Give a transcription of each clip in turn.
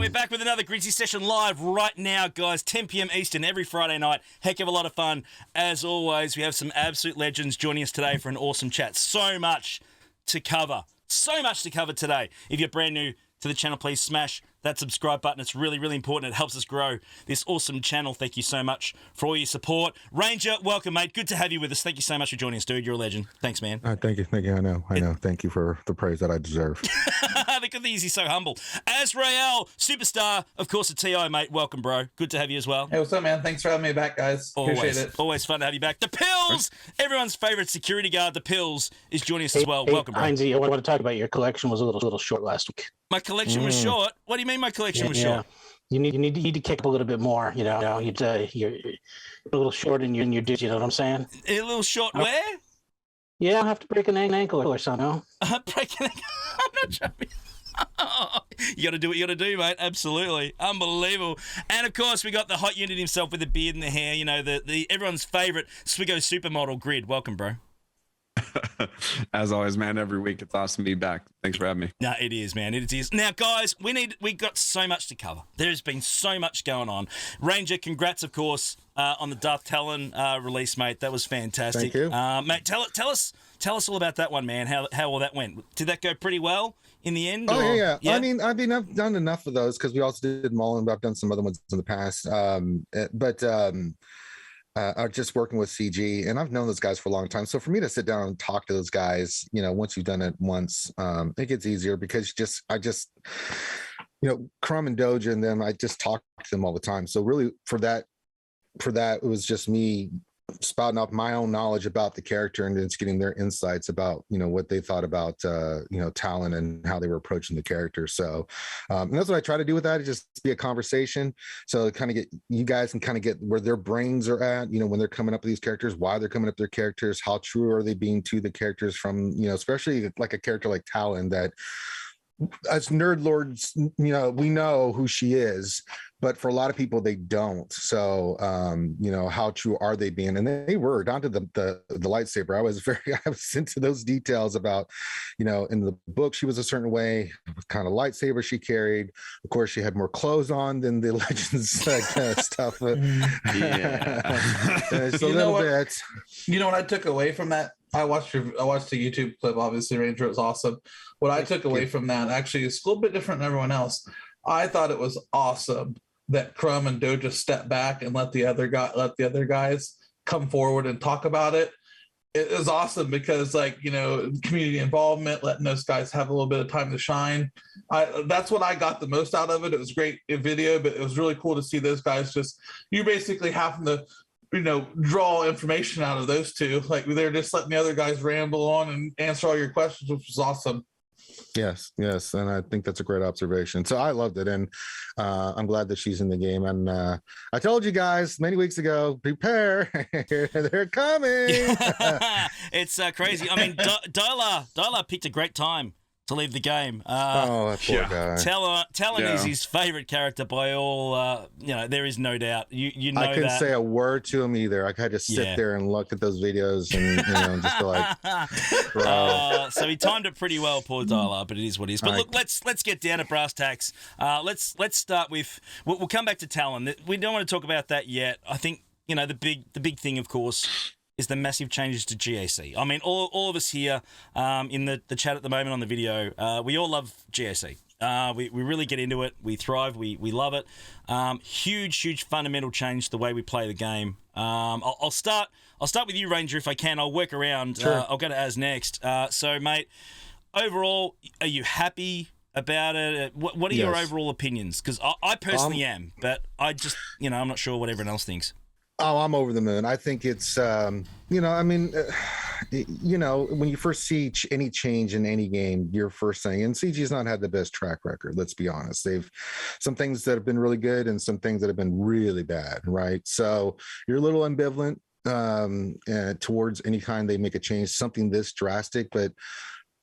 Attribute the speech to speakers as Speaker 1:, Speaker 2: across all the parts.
Speaker 1: we're back with another Gridsy session live right now, guys. 10 p.m. Eastern every Friday night. Heck of a lot of fun. As always, we have some absolute legends joining us today for an awesome chat. So much to cover. So much to cover today. If you're brand new to the channel, please smash that subscribe button. It's really, really important. It helps us grow this awesome channel. Thank you so much for all your support. Ranger, welcome, mate. Good to have you with us. Thank you so much for joining us, dude. You're a legend. Thanks, man.
Speaker 2: Thank you. I know. Thank you for the praise that I deserve.
Speaker 1: The good thing is he's so humble. Azryel, superstar, of course, a TI, mate. Welcome, bro. Good to have you as well.
Speaker 3: Hey, what's up, man? Thanks for having me back, guys. Appreciate it.
Speaker 1: Always fun to have you back. The Pillz, everyone's favorite security guard, the Pillz, is joining us as well. Welcome, bro.
Speaker 4: Heinzie, I want to talk about your collection was a little short last week.
Speaker 1: My collection was short? What do you mean my collection was short?
Speaker 4: You need to kick up a little bit more. You're a little short in your dudes. You know what I'm saying?
Speaker 1: A little short where?
Speaker 4: Yeah, I'll have to break an ankle or something.
Speaker 1: Break an ankle? I'm not joking. You got to do what you got to do, mate. Absolutely. Unbelievable. And, of course, we got the hot unit himself with the beard and the hair. You know, the everyone's favourite Swiggo supermodel, Grid. Welcome, bro.
Speaker 5: As always, man, every week it's awesome to be back. Thanks for having me.
Speaker 1: No, it is, man. It is. Now, guys, we got so much to cover. There's been so much going on. Ranger, congrats, of course, on the Darth Talon release, mate. That was fantastic.
Speaker 2: Thank you.
Speaker 1: Mate, tell us all about that one, man. How all that went. Did that go pretty well in the end?
Speaker 2: Oh, yeah. I mean, I've done enough of those because we also did Mullen, but I've done some other ones in the past. Just working with CG, and I've known those guys for a long time. So for me to sit down and talk to those guys, once you've done it once, it gets easier because I just, Crumb and Doja and them, I just talk to them all the time. So really for that, it was just me spouting off my own knowledge about the character and just getting their insights about, what they thought about, Talon and how they were approaching the character. So and that's what I try to do with that, is just be a conversation. So kind of get, you guys can kind of get where their brains are at, when they're coming up with these characters, why they're coming up with their characters, how true are they being to the characters from, especially like a character like Talon that, as nerd lords, we know who she is, but for a lot of people they don't. So how true are they being? And they were down to the lightsaber. I was into those details about, in the book she was a certain way, what kind of lightsaber she carried. Of course, she had more clothes on than the Legends stuff. It's a little bit.
Speaker 3: You know what I took away from that? I watched the YouTube clip. Obviously, Ranger was awesome. What I took away from that actually is a little bit different than everyone else. I thought it was awesome that Crumb and Doja stepped back and let the other guys come forward and talk about it. It was awesome because, community involvement, letting those guys have a little bit of time to shine. That's what I got the most out of it. It was great video, but it was really cool to see those guys you basically having to, draw information out of those two. Like they're just letting the other guys ramble on and answer all your questions, which was awesome.
Speaker 2: Yes, and I think that's a great observation. So I loved it, and I'm glad that she's in the game. And I told you guys many weeks ago, prepare, they're coming.
Speaker 1: It's crazy. I mean, Dyla picked a great time to leave the game.
Speaker 2: That poor guy.
Speaker 1: Talon is his favorite character by all. There is no doubt. You know
Speaker 2: I couldn't
Speaker 1: that.
Speaker 2: say a word to him either. I had to sit there and look at those videos and just be like, bro.
Speaker 1: So he timed it pretty well, poor Dyla, but it is what it is. But look, let's get down to brass tacks. Let's start with. We'll come back to Talon. We don't want to talk about that yet. I think the big thing, of course, is the massive changes to GAC. I mean, all of us here in the chat at the moment on the video, we all love GAC. We really get into it. We thrive. We love it. Huge fundamental change to the way we play the game. I'll start with you, Ranger, if I can. I'll work around.
Speaker 2: Sure.
Speaker 1: I'll go to Az next. So, mate, overall, are you happy about it? What are your overall opinions? Because I personally am, but I just, I'm not sure what everyone else thinks.
Speaker 2: Oh, I'm over the moon. I think it's, when you first see any change in any game, your first thing, and CG's not had the best track record, let's be honest. They've some things that have been really good and some things that have been really bad, right? So you're a little ambivalent towards any kind they make a change, something this drastic, but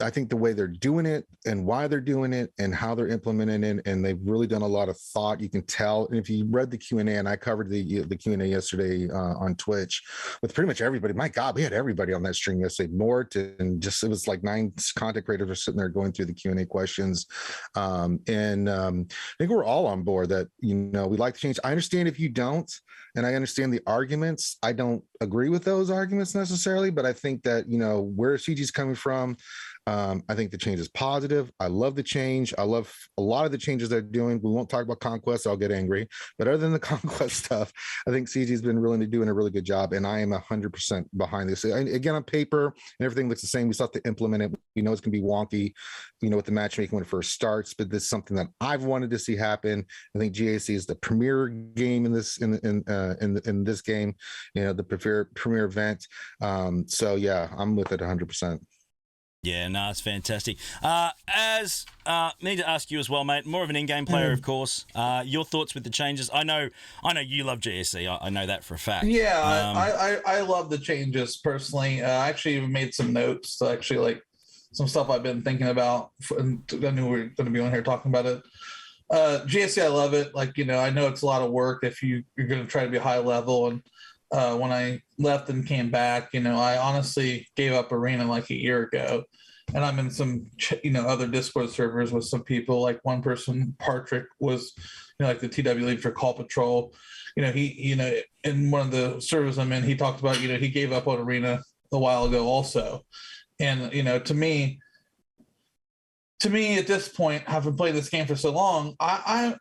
Speaker 2: I think the way they're doing it and why they're doing it and how they're implementing it, and they've really done a lot of thought. You can tell. And if you read the Q&A, and I covered the Q&A yesterday on Twitch with pretty much everybody. My God, we had everybody on that stream yesterday. Mort, and just it was like 9 content creators are sitting there going through the Q&A questions. I think we're all on board that, we like to change. I understand if you don't, and I understand the arguments. I don't agree with those arguments necessarily, but I think that, where CG's coming from, I think the change is positive. I love the change. I love a lot of the changes they're doing. We won't talk about Conquest. I'll get angry. But other than the Conquest stuff, I think CG's been really doing a really good job, and I am 100% behind this. Again, on paper, and everything looks the same. We still have to implement it. We know it's going to be wonky, with the matchmaking when it first starts, but this is something that I've wanted to see happen. I think GAC is the premier game in this this game, the premier event. So yeah, I'm with it 100%.
Speaker 1: Yeah, no, it's fantastic. Need to ask you as well, mate. More of an in-game player, of course. Your thoughts with the changes? I know you love GSC. I know that for a fact.
Speaker 3: Yeah, I love the changes personally. I actually even made some notes to actually like some stuff I've been thinking about. And I knew we were going to be on here talking about it. GSC, I love it. Like, I know it's a lot of work if you're going to try to be high level. And when I left and came back, I honestly gave up Arena like a year ago. And I'm in some, other Discord servers with some people. Like one person, Patrick, was, like the TW lead for Call Patrol. He, in one of the servers I'm in, he talked about, he gave up on Arena a while ago also. And, to me, at this point, having played this game for so long, I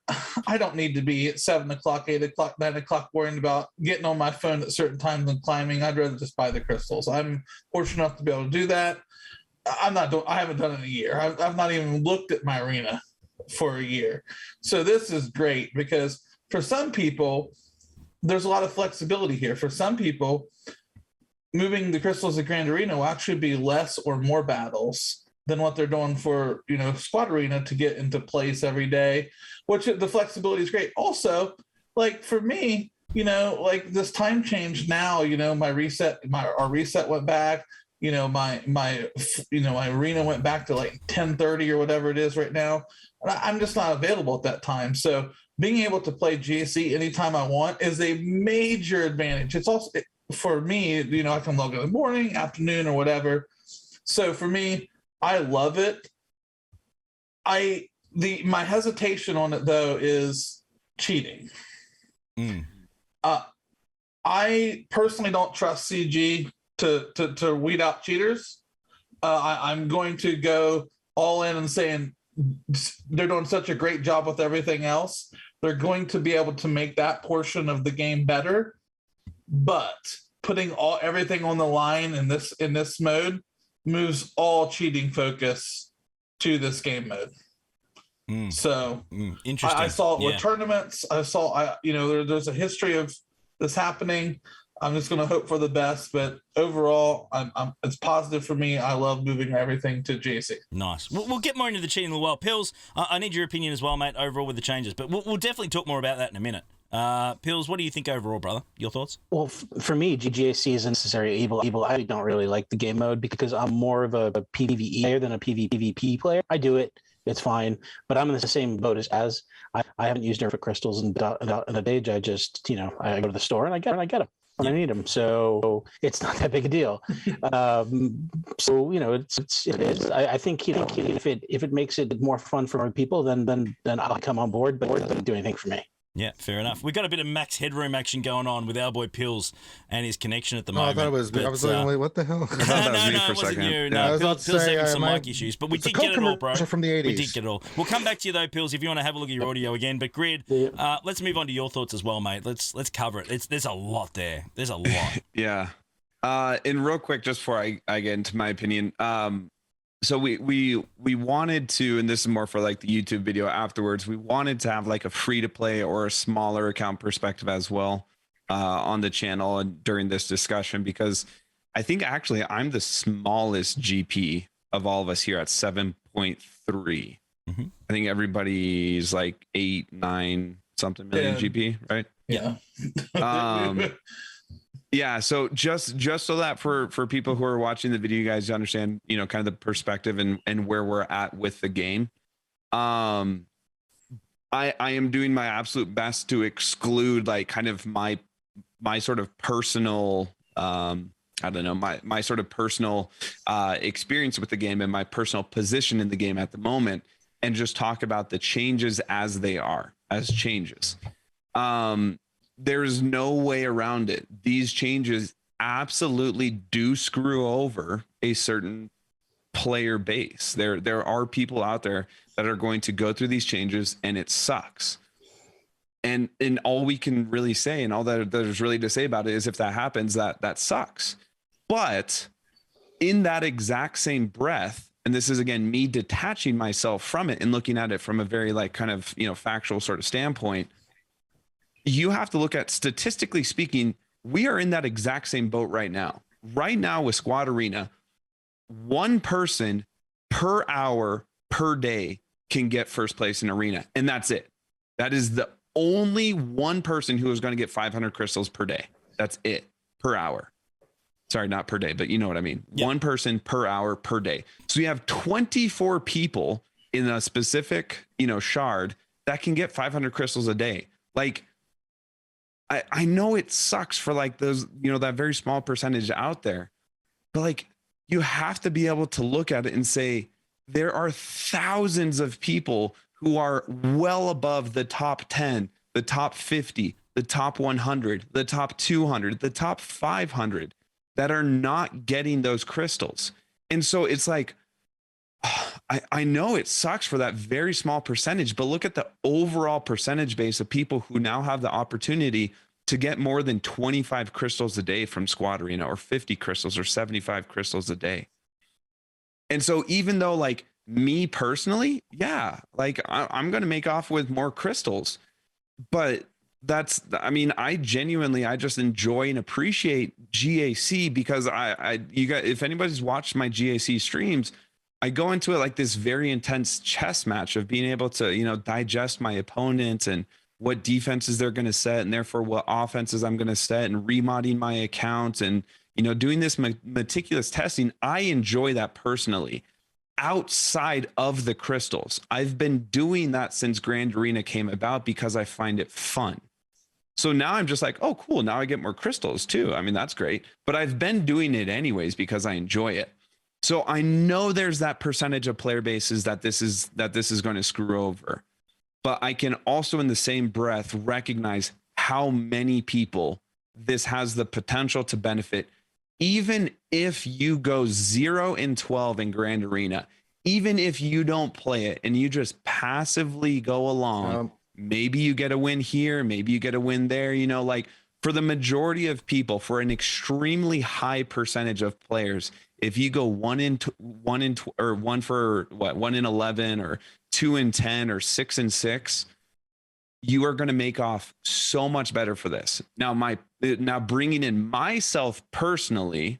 Speaker 3: don't need to be at 7 o'clock, 8 o'clock, 9 o'clock worrying about getting on my phone at certain times and climbing. I'd rather just buy the crystals. I'm fortunate enough to be able to do that. I haven't done it in a year. I've not even looked at my arena for a year. So this is great because for some people, there's a lot of flexibility here. For some people, moving the crystals to Grand Arena will actually be less or more battles than what they're doing for, Squad Arena to get into place every day, which the flexibility is great. Also, like for me, like this time change now, our reset went back, my arena went back to like 10:30 or whatever it is right now. I'm just not available at that time. So being able to play GSC anytime I want is a major advantage. It's also for me, I can log in the morning, afternoon, or whatever. So for me, I love it. My hesitation on it though is cheating. I personally don't trust CG to weed out cheaters. I'm going to go all in and saying they're doing such a great job with everything else. They're going to be able to make that portion of the game better, but putting everything on the line in this mode moves all cheating focus to this game mode. So
Speaker 1: interesting.
Speaker 3: I saw it with tournaments. There's a history of this happening. I'm just going to hope for the best, but overall, it's positive for me. I love moving everything to GSC.
Speaker 1: Nice. We'll get more into the cheating as well. Pillz, I need your opinion as well, mate, overall with the changes, but we'll definitely talk more about that in a minute. Pillz, what do you think overall, brother? Your thoughts?
Speaker 4: Well, for me, GSC is a necessary evil. I don't really like the game mode because I'm more of a PvE player than a PvP player. I do it. It's fine, but I'm in the same boat as I haven't used Nerf crystals in a day. I just, I go to the store and I get them when I need them. So it's not that big a deal. It is. I think, if it makes it more fun for more people, then I'll come on board, but it doesn't do anything for me.
Speaker 1: Yeah, fair enough. We've got a bit of max headroom action going on with our boy Pillz and his connection at the moment.
Speaker 2: I thought it was. I was like, wait, what the hell?
Speaker 1: No, it wasn't you. No, Pillz having some mic issues, but we did get it all, bro.
Speaker 2: From the 80s.
Speaker 1: We did get it all. We'll come back to you though, Pillz, if you want to have a look at your audio again. But Grid, let's move on to your thoughts as well, mate. Let's cover it. There's a lot there. There's a lot.
Speaker 5: Yeah. And real quick, just before I get into my opinion, so we wanted to, and this is more for like the YouTube video afterwards, we wanted to have like a free to play or a smaller account perspective as well on the channel and during this discussion, because I think actually I'm the smallest GP of all of us here at 7.3. I think everybody's like 8, 9 something million GP, right?
Speaker 3: Yeah.
Speaker 5: Yeah, so just so that for people who are watching the video, you guys understand, kind of the perspective and where we're at with the game. I am doing my absolute best to exclude like kind of my sort of personal I don't know, my sort of personal experience with the game and my personal position in the game at the moment, and just talk about the changes as they are, as changes. There's no way around it. These changes absolutely do screw over a certain player base. There are people out there that are going to go through these changes and it sucks. And all we can really say, and all that there's really to say about it, is if that happens, that sucks. But in that exact same breath, and this is again me detaching myself from it and looking at it from a very like kind of factual sort of standpoint, you have to look at, statistically speaking, we are in that exact same boat right now. Right now with Squad Arena, one person per hour per day can get first place in Arena, and that's it. That is the only one person who is going to get 500 crystals per day. That's it, per hour. Sorry, not per day, but you know what I mean. Yep. One person per hour per day. So you have 24 people in a specific, shard that can get 500 crystals a day. Like, I know it sucks for like those, that very small percentage out there, but like you have to be able to look at it and say, there are thousands of people who are well above the top 10, the top 50, the top 100, the top 200, the top 500 that are not getting those crystals. And so it's like, I know it sucks for that very small percentage, but look at the overall percentage base of people who now have the opportunity to get more than 25 crystals a day from Squad Arena, or 50 crystals or 75 crystals a day. And so even though like me personally, yeah, like I'm going to make off with more crystals, but I genuinely, I just enjoy and appreciate GAC because you guys, if anybody's watched my GAC streams, I go into it like this very intense chess match of being able to, digest my opponent and what defenses they're going to set, and therefore what offenses I'm going to set, and remodding my account, and, doing this meticulous testing. I enjoy that personally outside of the crystals. I've been doing that since Grand Arena came about because I find it fun. So now I'm just like, oh, cool. Now I get more crystals too. I mean, that's great. But I've been doing it anyways because I enjoy it. So I know there's that percentage of player bases that this is going to screw over. But I can also in the same breath recognize how many people this has the potential to benefit. Even if you go 0-12 in Grand Arena, even if you don't play it and you just passively go along, maybe you get a win here, maybe you get a win there, like for the majority of people, for an extremely high percentage of players, if you go 1-11 or 2-10 or 6-6, you are going to make off so much better for this. Now bringing in myself personally,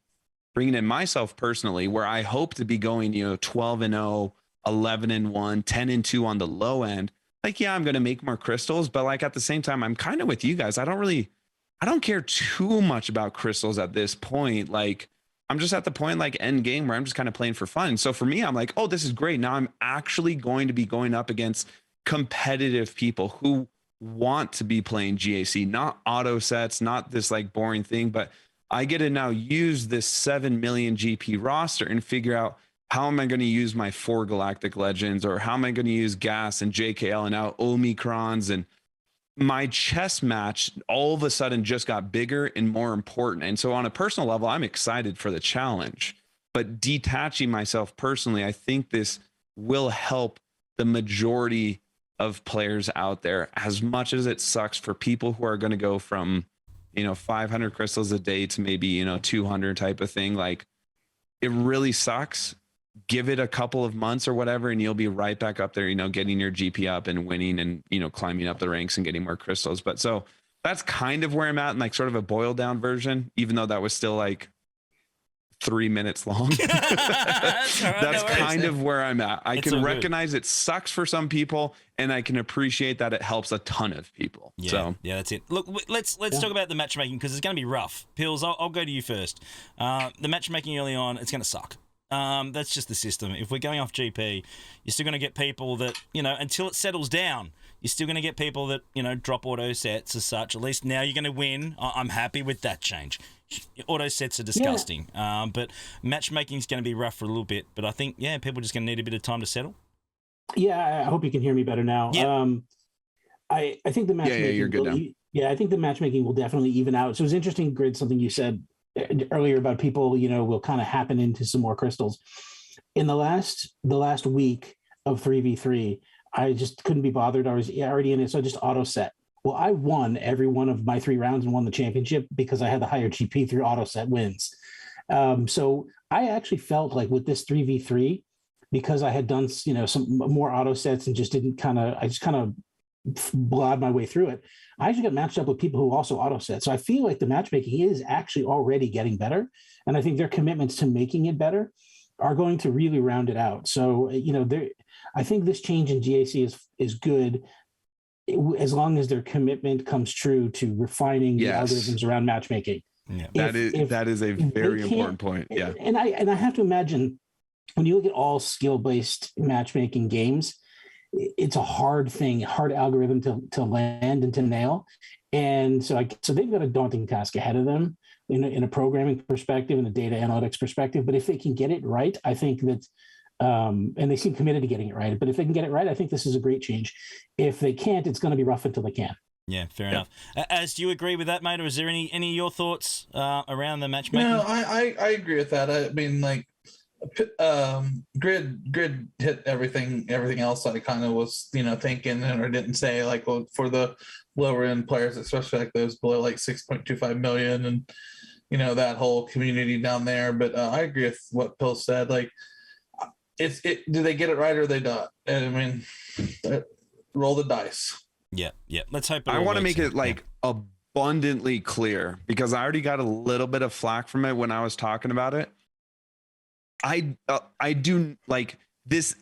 Speaker 5: where I hope to be going, 12-0, 11-1, 10-2 on the low end. Like, yeah, I'm going to make more crystals, but like at the same time, I'm kind of with you guys. I don't care too much about crystals at this point. Like, I'm just at the point like end game where I'm just kind of playing for fun. So for me, I'm like, oh, this is great. Now I'm actually going to be going up against competitive people who want to be playing GAC, not auto sets, not this like boring thing, but I get to now use this 7 million GP roster and figure out how am I going to use my 4 Galactic Legends, or how am I going to use Gas and JKL and now Omicrons, and my chess match all of a sudden just got bigger and more important. And so on a personal level, I'm excited for the challenge, but detaching myself personally, I think this will help the majority of players out there, as much as it sucks for people who are going to go from, 500 crystals a day to maybe, 200 type of thing. Like, it really sucks. Give it a couple of months or whatever, and you'll be right back up there, getting your GP up and winning and, climbing up the ranks and getting more crystals. But so that's kind of where I'm at in like sort of a boiled down version, even though that was still like 3 minutes long.
Speaker 1: That's all right,
Speaker 5: That's
Speaker 1: no worries.
Speaker 5: kind of where I'm at. I
Speaker 1: It's all
Speaker 5: can
Speaker 1: good.
Speaker 5: recognize it sucks for some people, and I can appreciate that it helps a ton of people.
Speaker 1: Yeah,
Speaker 5: So
Speaker 1: yeah, that's it. Look, let's talk about the matchmaking because it's going to be rough. Pillz, I'll go to you first. The matchmaking early on, it's going to suck. That's just the system. If we're going off GP, you're still going to get people that, until it settles down, you're still going to get people that, drop auto sets as such. At least now you're going to win. I'm happy with that change. Auto sets are disgusting. Yeah. But matchmaking is going to be rough for a little bit. But I think, people are just going to need a bit of time to settle.
Speaker 4: Yeah, I hope you can hear me better now.
Speaker 1: Yeah.
Speaker 4: I think the matchmaking.
Speaker 5: Yeah, you're good now.
Speaker 4: Yeah, I think the matchmaking will definitely even out. So it was interesting, Grid, something you said earlier about people, will kind of happen into some more crystals. In the last week of 3v3, I just couldn't be bothered. I was already in it, so I just auto set. Well, I won every one of my 3 rounds and won the championship because I had the higher GP through auto set wins. So I actually felt like with this 3v3, because I had done some more auto sets and just I just kind of blod my way through it. I actually got matched up with people who also auto set. So I feel like the matchmaking is actually already getting better. And I think their commitments to making it better are going to really round it out. So, I think this change in GAC is good as long as their commitment comes true to refining the algorithms around matchmaking.
Speaker 1: Yeah.
Speaker 5: That is a very important point. Yeah.
Speaker 4: And I have to imagine when you look at all skill-based matchmaking games, it's a hard algorithm to land and to nail. And so they've got a daunting task ahead of them in a programming perspective and a data analytics perspective. But if they can get it right, I think that, and they seem committed to getting it right, but if they can get it right, I think this is a great change. If they can't, it's going to be rough until they can.
Speaker 1: Yeah, fair enough. As do you agree with that, mate? Or is there any of your thoughts around the matchmaking?
Speaker 3: No, I agree with that. I mean, like, Grid hit everything else I kind of was thinking or didn't say, like, well, for the lower end players, especially like those below like 6.25 million and that whole community down there. But I agree with what Pillz said. Like, do they get it right or they not? And I mean, roll the dice.
Speaker 1: Yeah. Let's hope.
Speaker 5: I want to make it like abundantly clear because I already got a little bit of flack from it when I was talking about it. I do like this.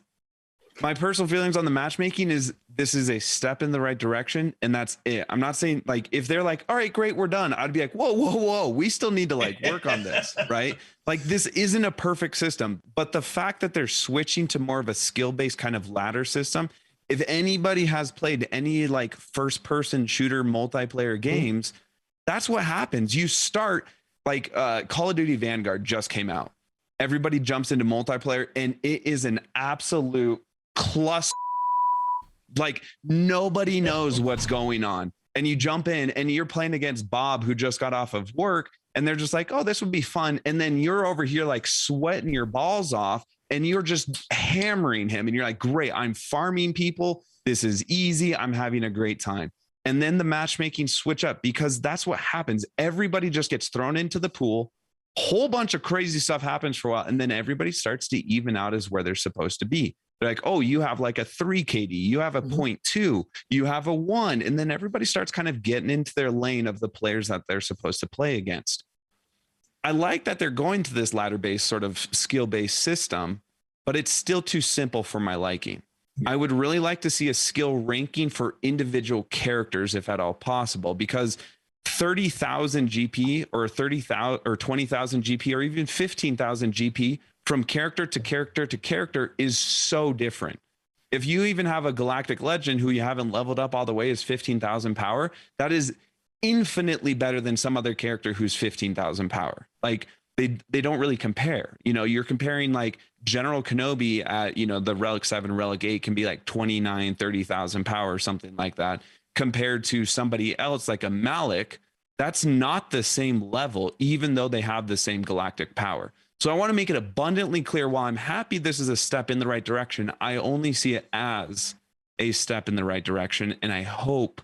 Speaker 5: My personal feelings on the matchmaking is this is a step in the right direction, and that's it. I'm not saying like if they're like, all right, great, we're done. I'd be like, whoa, we still need to like work on this, right? Like this isn't a perfect system, but the fact that they're switching to more of a skill-based kind of ladder system. If anybody has played any like first-person shooter multiplayer games, that's what happens. You start like Call of Duty Vanguard just came out. Everybody jumps into multiplayer and it is an absolute cluster. Like nobody knows what's going on. And you jump in and you're playing against Bob, who just got off of work. And they're just like, oh, this would be fun. And then you're over here like sweating your balls off and you're just hammering him. And you're like, great, I'm farming people. This is easy. I'm having a great time. And then the matchmaking switch up because that's what happens. Everybody just gets thrown into the pool. Whole bunch of crazy stuff happens for a while. And then everybody starts to even out as where they're supposed to be. They're like, oh, you have like a 3 KD, you have a 0.2, you have a 1. And then everybody starts kind of getting into their lane of the players that they're supposed to play against. I like that they're going to this ladder-based sort of skill-based system, but it's still too simple for my liking. I would really like to see a skill ranking for individual characters, if at all possible, because 30,000 GP or 30,000 or 20,000 GP or even 15,000 GP from character to character to character is so different. If you even have a galactic legend who you haven't leveled up all the way is 15,000 power, that is infinitely better than some other character who's 15,000 power. Like they don't really compare. You're comparing like General Kenobi at, the Relic 7, Relic 8 can be like 29, 30,000 power or something like that. Compared to somebody else like a Malik, that's not the same level, even though they have the same galactic power. So I want to make it abundantly clear, while I'm happy this is a step in the right direction, I only see it as a step in the right direction, and I hope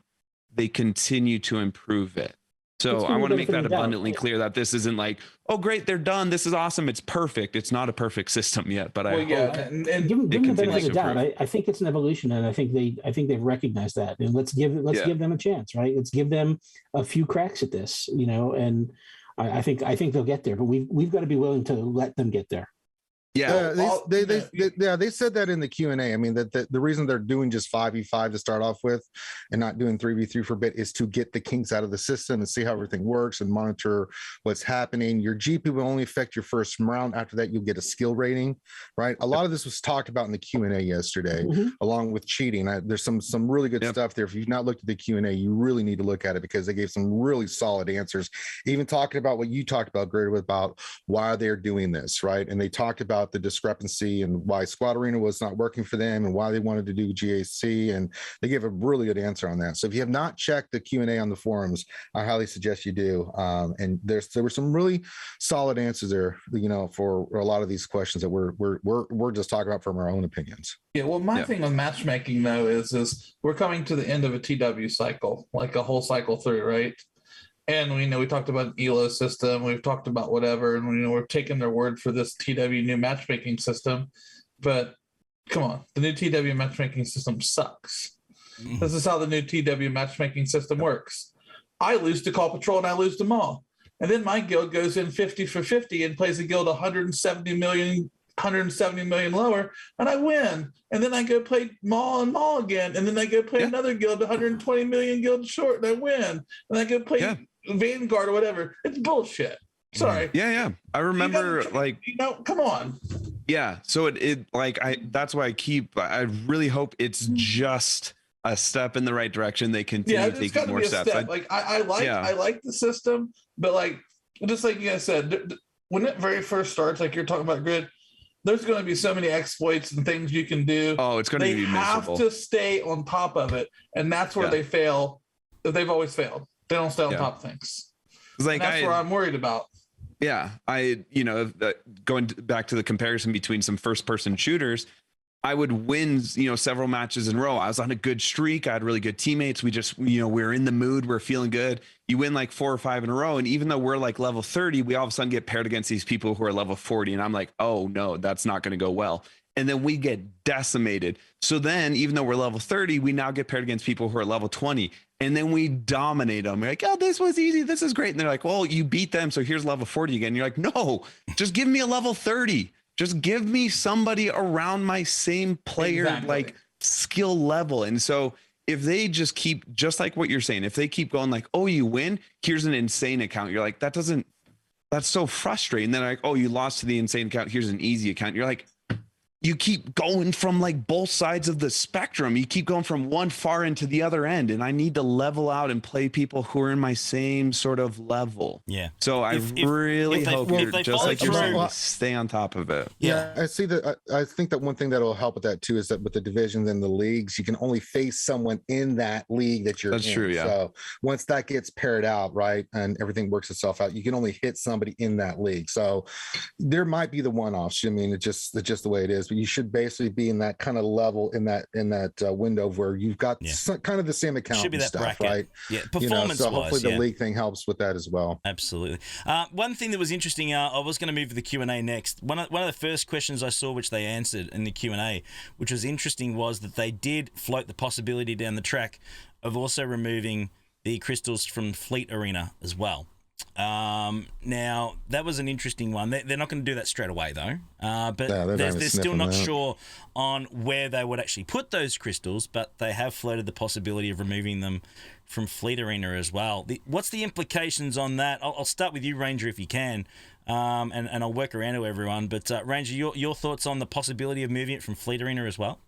Speaker 5: they continue to improve it. So I want to make that abundantly clear that this isn't like, oh, great, they're done. This is awesome. It's perfect. It's not a perfect system yet, but I hope
Speaker 4: and give them the benefit of the doubt. I think it's an evolution, and I think they've recognized that. And let's give them a chance, right? Let's give them a few cracks at this, and I think they'll get there, but we've got to be willing to let them get there.
Speaker 5: Yeah,
Speaker 2: they said that in the Q&A. I mean, that the reason they're doing just 5v5 to start off with and not doing 3v3 for a bit is to get the kinks out of the system and see how everything works and monitor what's happening. Your GP will only affect your first round. After that, you'll get a skill rating, right? A lot of this was talked about in the Q&A yesterday, along with cheating. There's some really good stuff there. If you've not looked at the Q&A, you really need to look at it because they gave some really solid answers. Even talking about what you talked about, Grid, about why they're doing this, right? And they talked about the discrepancy and why Squad Arena was not working for them and why they wanted to do GAC, and they gave a really good answer on that. So if you have not checked the Q&A on the forums, I highly suggest you do. And there were some really solid answers there, for a lot of these questions that we're just talking about from our own opinions.
Speaker 3: Yeah, well, my thing with matchmaking though is we're coming to the end of a TW cycle, like a whole cycle through, right? And we talked about an ELO system, we've talked about whatever, and we're taking their word for this TW new matchmaking system. But come on, the new TW matchmaking system sucks. This is how the new TW matchmaking system works. I lose to Call Patrol and I lose them all. And then my guild goes in 50 for 50 and plays a guild 170 million lower, and I win. And then I go play Maul and Maul again. And then I go play another guild 120 million guilds short, and I win. And I go play Vanguard or whatever. It's bullshit. Sorry.
Speaker 5: Yeah. I remember
Speaker 3: come on.
Speaker 5: Yeah. So that's why I really hope it's just a step in the right direction. They continue taking more steps.
Speaker 3: I like the system, but just like you guys said, when it very first starts, like you're talking about, Grid, there's going to be so many exploits and things you can do.
Speaker 5: Oh, it's going to be miserable.
Speaker 3: They have to stay on top of it, and that's where they fail. They've always failed. They don't stay on top of things. That's where I'm worried about.
Speaker 5: Yeah, going back to the comparison between some first-person shooters, I would win, several matches in a row. I was on a good streak. I had really good teammates. We just, we're in the mood. We're feeling good. You win 4 or 5 in a row. And even though we're level 30, we all of a sudden get paired against these people who are level 40. And I'm like, oh no, that's not going to go well. And then we get decimated. So then even though we're level 30, we now get paired against people who are level 20. And then we dominate them. We're like, oh, this was easy. This is great. And they're like, well, you beat them. So here's level 40 again. And you're like, no, just give me a level 30. Just give me somebody around my same player, skill level. And so if they just keep, just like what you're saying, if they keep going oh, you win, here's an insane account. You're like, that's so frustrating. Then oh, you lost to the insane account. Here's an easy account. You're like, you keep going from both sides of the spectrum. You keep going from one far end to the other end. And I need to level out and play people who are in my same sort of level. Yeah. So I really hope you're just like you're saying, stay on top of it.
Speaker 2: Yeah. I see that. I think that one thing that will help with that too is that with the divisions and the leagues, you can only face someone in that league that you're in. That's true. Yeah. So once that gets paired out, right, and everything works itself out, you can only hit somebody in that league. So there might be the one-offs. I mean, it's just the way it is. But you should basically be in that kind of level in that window where you've got kind of the same account should be that stuff, bracket. Right?
Speaker 1: Yeah, performance
Speaker 2: so hopefully the league thing helps with that as well.
Speaker 1: Absolutely. One thing that was interesting, I was going to move to the Q&A next. One of the first questions I saw, which they answered in the Q&A, which was interesting, was that they did float the possibility down the track of also removing the crystals from Fleet Arena as well. Now that was an interesting one. They're not going to do that straight away though. But they're still not sure on where they would actually put those crystals, but they have floated the possibility of removing them from Fleet Arena as well. What's the implications on that? I'll start with you, Ranger, if you can, and I'll work around to everyone. But Ranger, your thoughts on the possibility of moving it from Fleet Arena as well?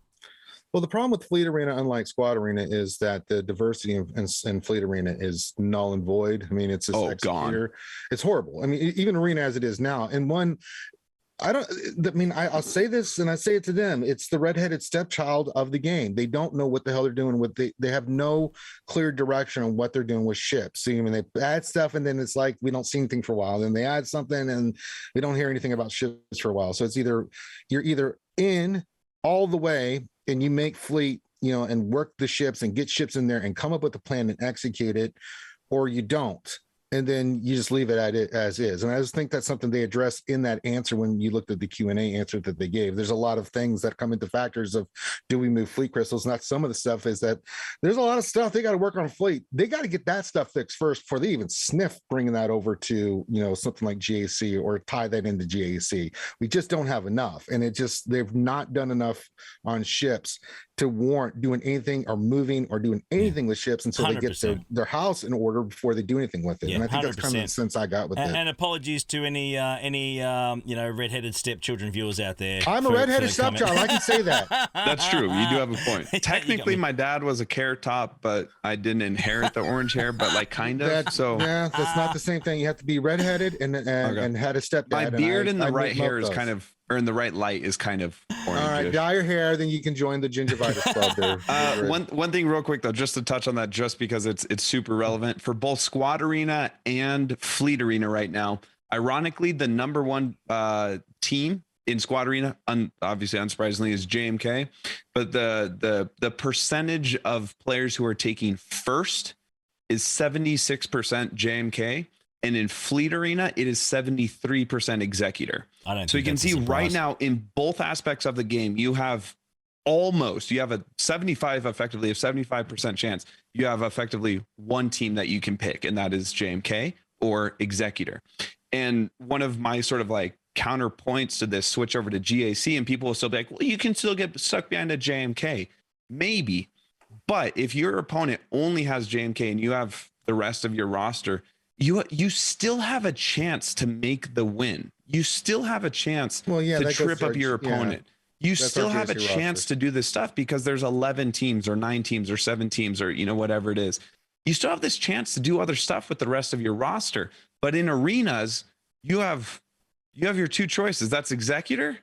Speaker 2: Well, the problem with Fleet Arena, unlike Squad Arena, is that the diversity in Fleet Arena is null and void. I mean, it's just executor. It's horrible. I mean, even Arena as it is now. And I'll say this, and I say it to them. It's the redheaded stepchild of the game. They don't know what the hell they're doing with they have no clear direction on what they're doing with ships. See, I mean, they add stuff, and then it's like we don't see anything for a while. Then they add something, and we don't hear anything about ships for a while. So it's you're either in all the way and you make fleet, and work the ships and get ships in there and come up with a plan and execute it, or you don't. and then you just leave it as is. And I just think that's something they addressed in that answer when you looked at the Q&A answer that they gave. There's a lot of things that come into factors of, do we move fleet crystals? Not some of the stuff is that there's a lot of stuff they got to work on fleet. They got to get that stuff fixed first before they even sniff bringing that over to, something like GAC or tie that into GAC. We just don't have enough. And they've not done enough on ships to warrant doing anything or moving or doing anything with ships until 100%. They get their house in order before they do anything with it. Yeah, and I think 100%. That's kind of the sense I got with it.
Speaker 1: And apologies to any redheaded stepchildren viewers out there.
Speaker 2: I'm a redheaded stepchild. I can say that.
Speaker 5: That's true. You do have a point. Technically, my dad was a carrot top, but I didn't inherit the orange hair, but like kind of. That's
Speaker 2: not the same thing. You have to be redheaded and had a stepdad.
Speaker 5: My beard and the right hair is kind of, or in the right light is kind of orange.
Speaker 2: All right, dye your hair, then you can join the gingivitis club there.
Speaker 5: One thing real quick though, just to touch on that, just because it's super relevant for both Squad Arena and Fleet Arena right now. Ironically, the number one team in Squad Arena, obviously unsurprisingly, is JMK, but the percentage of players who are taking first is 76% JMK. And in Fleet Arena, it is 73% Executor. So you can see right now in both aspects of the game, you have a 75% chance you have effectively one team that you can pick, and that is JMK or Executor. And one of my sort of like counterpoints to this switch over to GAC, and people will still be like, well, you can still get stuck behind a JMK. Maybe. But if your opponent only has JMK and you have the rest of your roster, you still have a chance to make the win. You still have a chance to trip up your opponent. You still have a chance to do this stuff because there's 11 teams or 9 teams or 7 teams or whatever it is. You still have this chance to do other stuff with the rest of your roster. But in arenas, you have your two choices. That's Executor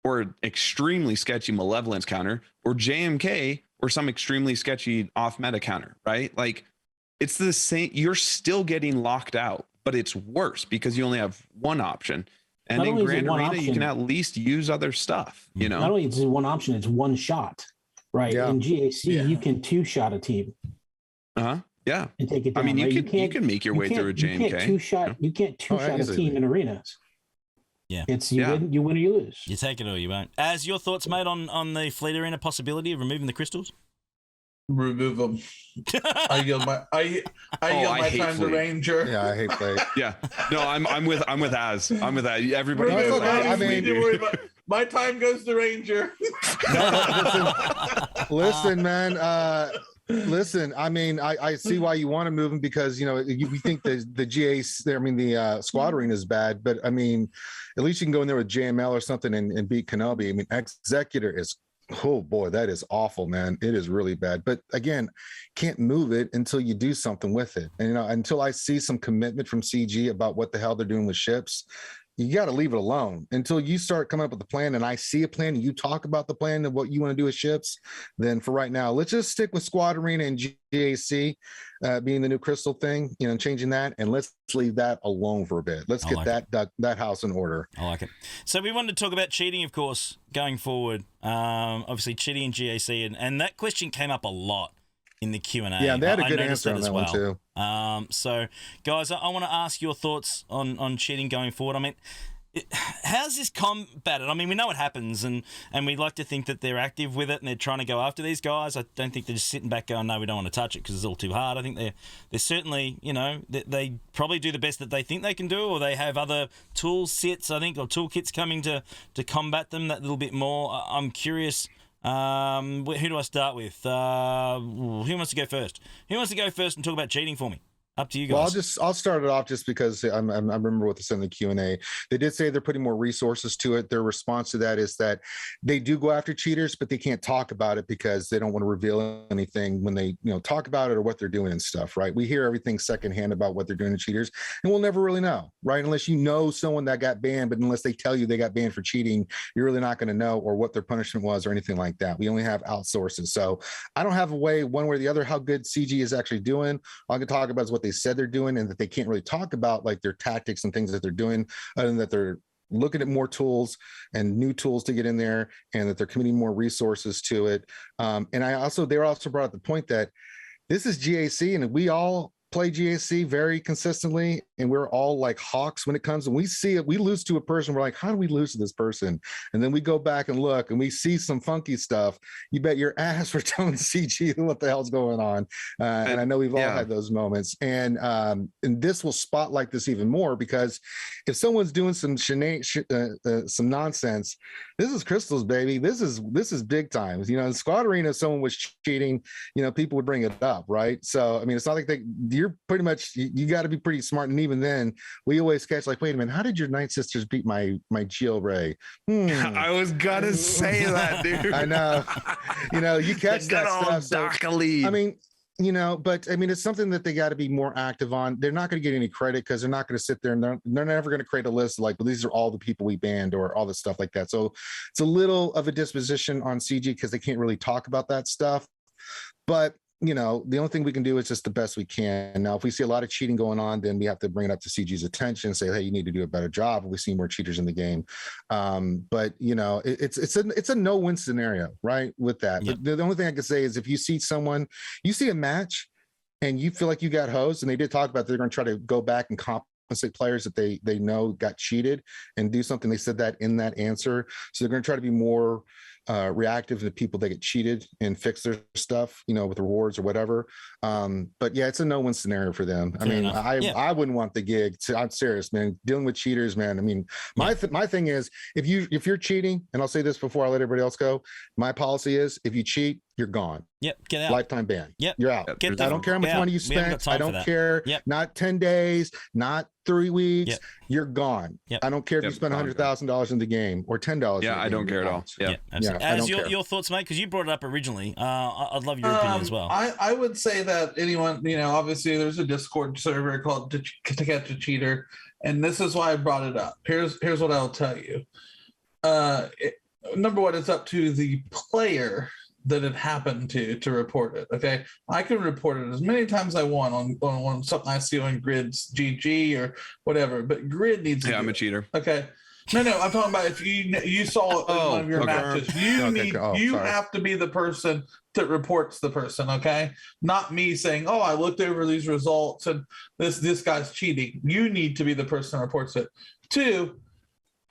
Speaker 5: or extremely sketchy Malevolence counter, or JMK or some extremely sketchy off meta counter, right? Like, it's the same. You're still getting locked out, but it's worse because you only have one option. And in Grand Arena, you can at least use other stuff.
Speaker 4: Not only is it one option, it's one shot, right? Yeah. In GAC, you can 2-shot a team.
Speaker 5: Yeah.
Speaker 4: And take it down.
Speaker 5: I mean, you can make your way through a JMK.
Speaker 4: You can't two-shot a team in arenas.
Speaker 1: Yeah.
Speaker 4: It's you win or you lose.
Speaker 1: You take it or you won't. As your thoughts, mate, on the Fleet Arena possibility of removing the crystals?
Speaker 3: Remove them. I yield my time to Ranger.
Speaker 2: Yeah, I hate Fleet.
Speaker 5: Yeah, no, I'm with Az. I'm with Az. Everybody.
Speaker 3: My time goes to Ranger.
Speaker 2: Listen, man. Listen, I mean, I see why you want to move them because we think the the Squad Arena is bad, but I mean, at least you can go in there with JML or something and beat Kenobi. I mean, Executor is. Oh boy, that is awful, man. It is really bad. But again, can't move it until you do something with it. And until I see some commitment from CG about what the hell they're doing with ships, you got to leave it alone until you start coming up with a plan and I see a plan and you talk about the plan and what you want to do with ships. Then for right now, let's just stick with Squad Arena and GAC being the new crystal thing, changing that, and let's leave that alone for a bit. Let's get that house in order.
Speaker 1: I like it. So we wanted to talk about cheating, of course, going forward. Obviously cheating in GAC, and that question came up a lot in the Q&A.
Speaker 2: Yeah, they had a good answer on that one too.
Speaker 1: So, guys, I want to ask your thoughts on cheating going forward. I mean, how's this combated? I mean, we know it happens, and we like to think that they're active with it and they're trying to go after these guys. I don't think they're just sitting back going, no, we don't want to touch it because it's all too hard. I think they're certainly, they probably do the best that they think they can do, or they have other tool sets, I think, or toolkits coming to combat them that little bit more. I'm curious. Who do I start with? Who wants to go first? Who wants to go first and talk about cheating for me? Up to you guys.
Speaker 2: Well, I'll start it off just because I remember what they said in the Q&A. They did say they're putting more resources to it. Their response to that is that they do go after cheaters, but they can't talk about it because they don't want to reveal anything when they talk about it or what they're doing and stuff, right? We hear everything secondhand about what they're doing to cheaters, and we'll never really know, right? Unless you know someone that got banned, but unless they tell you they got banned for cheating, you're really not going to know or what their punishment was or anything like that. We only have outsources. So I don't have a way, one way or the other, how good CG is actually doing. All I can talk about is what they said they're doing, and that they can't really talk about like their tactics and things that they're doing, other than that they're looking at more tools and new tools to get in there, and that they're committing more resources to it. And they also brought up the point that this is GAC, and we all play GAC very consistently, and we're all like hawks when it comes, and we see it, we lose to a person, we're like, how do we lose to this person? And then we go back and look and we see some funky stuff. You bet your ass we're telling CG what the hell's going on. And I know we've all had those moments, and this will spotlight this even more, because if someone's doing some some nonsense, this is Crystals, baby. This is big time. You know, in Squad Arena, if someone was cheating, you know, people would bring it up, right? So I mean, it's not like you're pretty much, you got to be pretty smart. And even then, we always catch like, wait a minute, how did your Night Sisters beat my Geo Ray?
Speaker 5: I was gonna say that, dude.
Speaker 2: I know. You know, you catch that stuff. So, I mean, you know, but I mean, it's something that they got to be more active on. They're not going to get any credit because they're not going to sit there and they're never going to create a list like, well, these are all the people we banned or all this stuff like that. So it's a little of a disposition on CG because they can't really talk about that stuff. But you know, the only thing we can do is just the best we can. Now, if we see a lot of cheating going on, then we have to bring it up to CG's attention and say, hey, you need to do a better job. We see more cheaters in the game. But you know, it's a no-win scenario, right? With that. Yep. But the only thing I can say is if you see someone, you see a match and you feel like you got hosed, and they did talk about they're going to try to go back and compensate players that they know got cheated and do something. They said that in that answer. So they're going to try to be more reactive to people that get cheated and fix their stuff, you know, with rewards or whatever. But yeah, it's a no-win scenario for them. I mean, I wouldn't want the gig. I'm serious, man. Dealing with cheaters, man. I mean, my thing is, if you're cheating, and I'll say this before I let everybody else go, my policy is if you cheat, you're gone.
Speaker 1: Yep, get out.
Speaker 2: Lifetime ban.
Speaker 1: Yep,
Speaker 2: you're out. I don't care how much money you spent. I don't care. Yep. Not 10 days, not 3 weeks. Yep. You're gone. Yep. I don't care if you spend $100,000 in the game or $10.
Speaker 5: Yeah, I don't care at all. Yeah,
Speaker 1: As your thoughts, mate, because you brought it up originally. I'd love your opinion as well.
Speaker 3: I would say that anyone, you know, obviously there's a Discord server called To Catch a Cheater, and this is why I brought it up. Here's what I'll tell you. Number one, it's up to the player that it happened to report it. Okay, I can report it as many times I want on something I see on Grid's GG or whatever, but Grid needs to.
Speaker 5: Yeah, I'm a cheater.
Speaker 3: Okay. No, I'm talking about if you saw it in one of your matches, you have to be the person that reports the person, okay? Not me saying, oh, I looked over these results and this guy's cheating. You need to be the person that reports it. 2,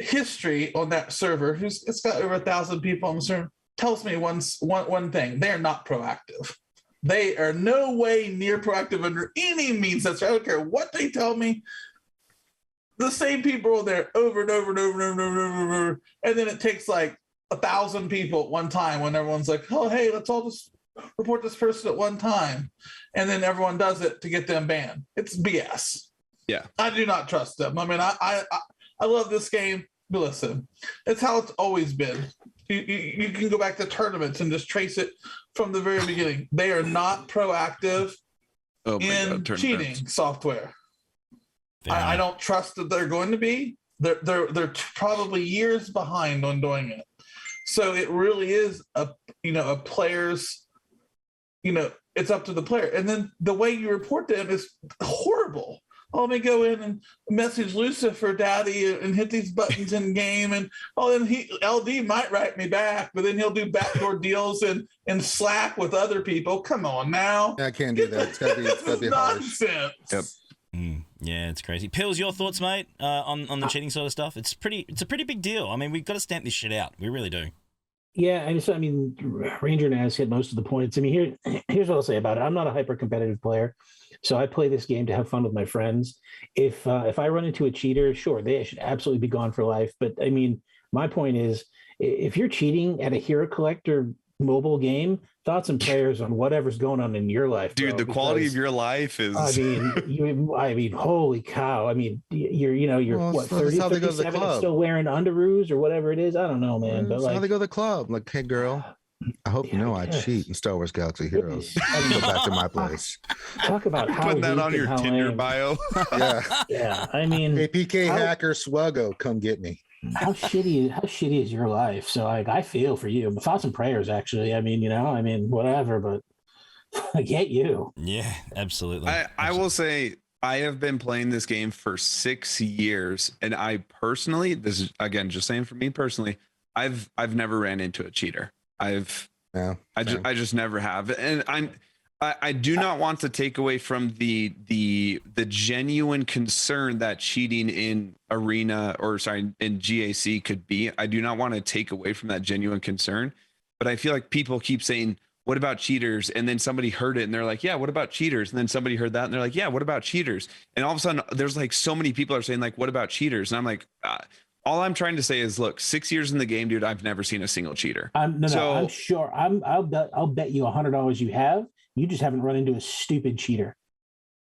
Speaker 3: history on that server, it's got over 1,000 people on the server, tells me one thing: they're not proactive. They are no way near proactive under any means. I don't care what they tell me. The same people are there over and over and over and over and over and over. And then it takes like 1,000 people at one time when everyone's like, oh, hey, let's all just report this person at one time. And then everyone does it to get them banned. It's BS.
Speaker 5: Yeah.
Speaker 3: I do not trust them. I mean, I love this game, but listen, it's how it's always been. You can go back to tournaments and just trace it from the very beginning. They are not proactive in cheating software. I don't trust that they're going to be. They're probably years behind on doing it. So it really is a player's, it's up to the player. And then the way you report them is horrible. Oh, let me go in and message Lucifer Daddy and hit these buttons in game, and then LD might write me back, but then he'll do backdoor deals and Slack with other people. Come on now.
Speaker 2: I can't do that. It's gotta be
Speaker 3: nonsense.
Speaker 2: Yep.
Speaker 1: Yeah, it's crazy. Pillz, your thoughts, mate, on the cheating sort of stuff? It's a pretty big deal. I mean, we've got to stamp this shit out. We really do.
Speaker 4: Yeah, I mean, Ranger Naz hit most of the points. I mean, here's what I'll say about it. I'm not a hyper competitive player, so I play this game to have fun with my friends. If I run into a cheater, sure, they should absolutely be gone for life. But I mean, my point is, if you're cheating at a Hero Collector mobile game, thoughts and prayers on whatever's going on in your life,
Speaker 5: dude.
Speaker 4: Bro,
Speaker 5: the quality of your life is.
Speaker 4: I mean, holy cow! I mean, you're what, 30, 37, and still wearing underoos or whatever it is. I don't know, man. But
Speaker 2: like, how they go to the club? Like, hey, girl, I hope you know I cheat in Star Wars Galaxy Heroes. Go back to my place.
Speaker 4: Talk about how
Speaker 5: put that on your Tinder bio.
Speaker 4: Yeah. I mean,
Speaker 2: hey, PK hacker Swuggo, come get me.
Speaker 4: How shitty is your life? So I feel for you. Thoughts and prayers, actually. I mean, whatever, but I get you.
Speaker 1: Yeah, absolutely.
Speaker 5: I will say I have been playing this game for 6 years, and I personally, this is again just saying for me personally, I've never ran into a cheater. I just never have, and I do not want to take away from the genuine concern that cheating in arena in GAC could be. I do not want to take away from that genuine concern, but I feel like people keep saying, what about cheaters? And then somebody heard it and they're like, yeah, what about cheaters? And then somebody heard that and they're like, yeah, what about cheaters? And all of a sudden there's like so many people are saying like, what about cheaters? And I'm like, all I'm trying to say is, look, 6 years in the game, dude, I've never seen a single cheater.
Speaker 4: I'm sure. I'll bet you $100 you have. You just haven't run into a stupid cheater.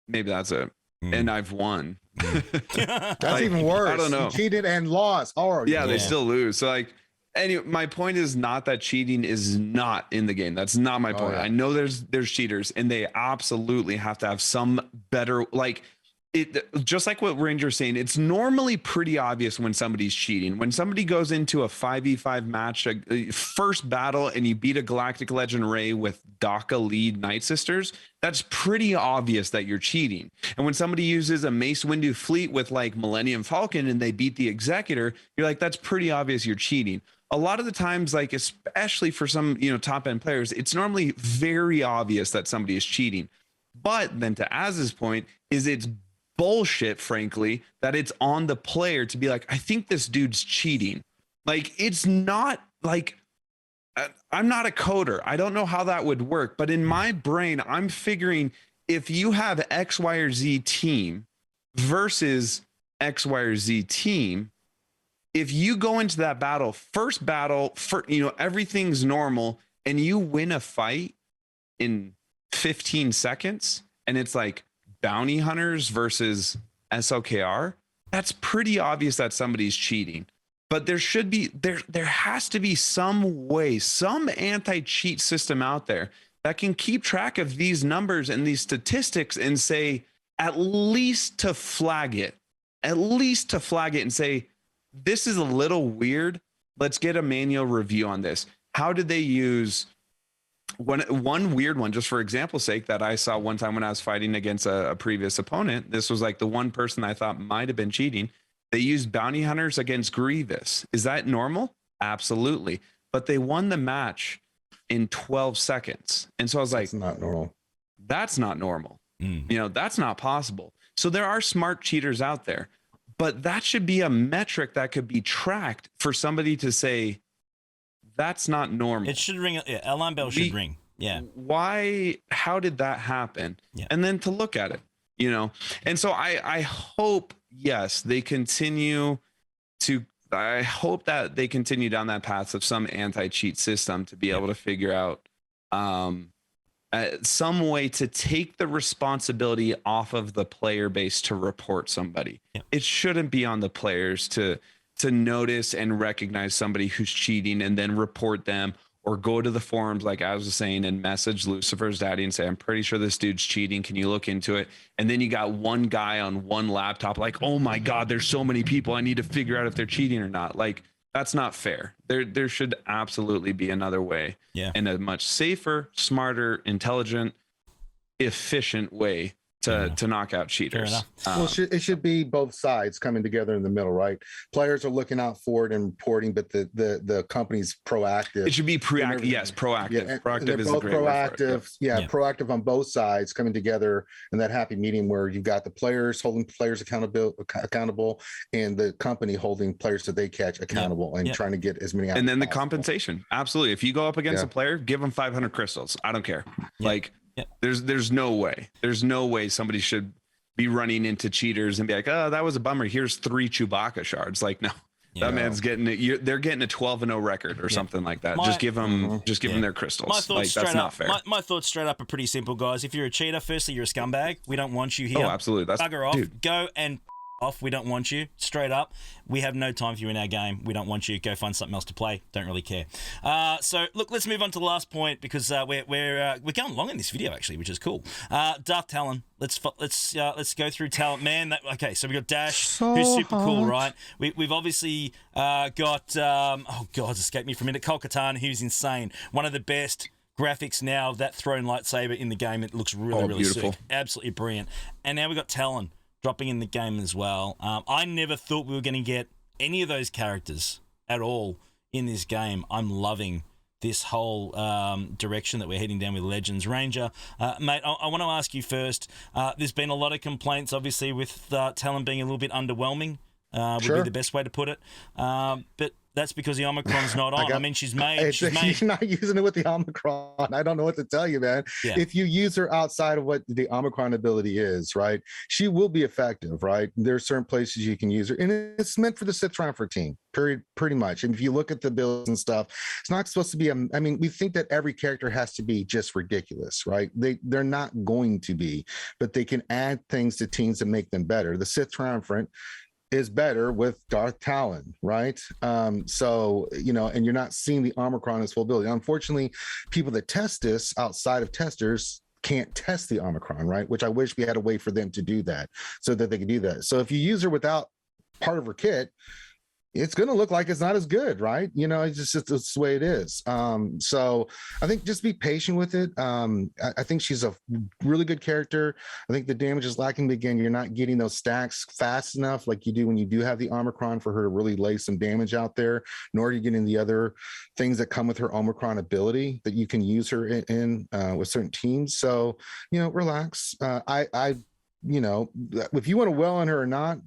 Speaker 5: Maybe that's it. And I've won.
Speaker 2: That's
Speaker 5: like,
Speaker 2: even worse.
Speaker 5: I don't know.
Speaker 2: You cheated and lost. Oh,
Speaker 5: yeah, they still lose. So like, anyway, my point is not that cheating is not in the game. That's not my point.
Speaker 2: Yeah.
Speaker 5: I know there's cheaters, and they absolutely have to have some better, like, it, just like what Ranger's saying, it's normally pretty obvious when somebody's cheating. When somebody goes into a 5v5 match, a first battle, and you beat a Galactic Legend Ray with DACA lead Night Sisters, that's pretty obvious that you're cheating. And when somebody uses a Mace Windu Fleet with like Millennium Falcon and they beat the Executor, you're like, that's pretty obvious you're cheating. A lot of the times, like especially for some, top end players, it's normally very obvious that somebody is cheating. But then to Az's point, it's bullshit, frankly, that it's on the player to be like, I think this dude's cheating. Like, it's not like, I'm not a coder. I don't know how that would work, but in my brain, I'm figuring if you have X, Y, or Z team versus X, Y, or Z team, if you go into that battle, first battle, everything's normal, and you win a fight in 15 seconds, and it's like bounty hunters versus SOKR, that's pretty obvious that somebody's cheating. But there has to be some way, some anti-cheat system out there that can keep track of these numbers and these statistics and say, at least to flag it and say, this is a little weird. Let's get a manual review on this. How did they use one weird one, just for example's sake, that I saw one time when I was fighting against a previous opponent? This was like the one person I thought might have been cheating. They used bounty hunters against Grievous. Is that normal? Absolutely. But they won the match in 12 seconds. And so I was like,
Speaker 2: that's not normal.
Speaker 5: That's not normal. That's not possible. So there are smart cheaters out there, but that should be a metric that could be tracked for somebody to say, that's not normal.
Speaker 1: It should ring. Yeah, alarm bell should ring. Yeah.
Speaker 5: Why? How did that happen?
Speaker 1: Yeah.
Speaker 5: And then to look at it, And so I hope, yes, they continue to. I hope that they continue down that path of some anti-cheat system to be able to figure out some way to take the responsibility off of the player base to report somebody. Yeah. It shouldn't be on the players to notice and recognize somebody who's cheating and then report them, or go to the forums, like I was saying, and message Lucifer's daddy and say, I'm pretty sure this dude's cheating. Can you look into it? And then you got one guy on one laptop like, oh my God, there's so many people. I need to figure out if they're cheating or not. Like, that's not fair. There should absolutely be another way, and a much safer, smarter, intelligent, efficient way to knock out cheaters.
Speaker 2: Well, it should be both sides coming together in the middle, right? Players are looking out for it and reporting, but the company's proactive.
Speaker 5: It should be proactive. Yes, proactive.
Speaker 2: Yeah,
Speaker 5: proactive is
Speaker 2: both
Speaker 5: a great word for it.
Speaker 2: Proactive on both sides coming together in that happy medium where you've got the players holding players accountable, and the company holding players that they catch accountable, and trying to get as many.
Speaker 5: And then the compensation. Absolutely. If you go up against a player, give them 500 crystals. I don't care. Like. Yep. There's no way somebody should be running into cheaters and be like, oh, that was a bummer. Here's 3 Chewbacca shards. Like, no, that man's getting it. They're getting a 12-0 record or something like that. Just give them their crystals.
Speaker 1: My thoughts
Speaker 5: that's not fair.
Speaker 1: My thoughts straight up are pretty simple, guys. If you're a cheater, firstly, you're a scumbag. We don't want you here.
Speaker 5: Oh, absolutely. That's
Speaker 1: bugger off. Dude. Go and off. We don't want you. Straight up. We have no time for you in our game. We don't want you. Go find something else to play. Don't really care. So look, let's move on to the last point, because we're going long in this video actually, which is cool. Darth Talon. Let's go through Talon. Man, okay. So we got Dash, who's super cool, right? We've obviously got oh God, it's escaped me for a minute. Kal-Katarn, who's insane. One of the best graphics now. That thrown lightsaber in the game. It looks really
Speaker 5: beautiful.
Speaker 1: sick. Absolutely brilliant. And now we got Talon dropping in the game as well. I never thought we were going to get any of those characters at all in this game. I'm loving this whole direction that we're heading down with Legends. Ranger, mate, I want to ask you first. There's been a lot of complaints, obviously, with Talon being a little bit underwhelming. Would be the best way to put it. But that's because the Omicron's not on. I mean, she's made.
Speaker 2: She's not using it with the Omicron. I don't know what to tell you, man.
Speaker 1: Yeah.
Speaker 2: If you use her outside of what the Omicron ability is, right, she will be effective, right? There are certain places you can use her, and it's meant for the Sith Triumpher team, period, pretty much. And if you look at the builds and stuff, it's not supposed to be. I mean, we think that every character has to be just ridiculous, right? They're not going to be, but they can add things to teams that make them better. The Sith Triumphant is better with Darth Talon, right? So, you know, and you're not seeing the Omicron in its full ability. Unfortunately, people that test this outside of testers can't test the Omicron, right? Which I wish we had a way for them to do that so that they could do that. So if you use her without part of her kit, it's going to look like it's not as good, right? You know, it's the way it is. So I think just be patient with it. I think she's a really good character. I think the damage is lacking. But again, you're not getting those stacks fast enough like you do when you do have the Omicron for her to really lay some damage out there, nor are you getting the other things that come with her Omicron ability that you can use her in with certain teams. So, you know, relax. You know, if you want to well on her or not,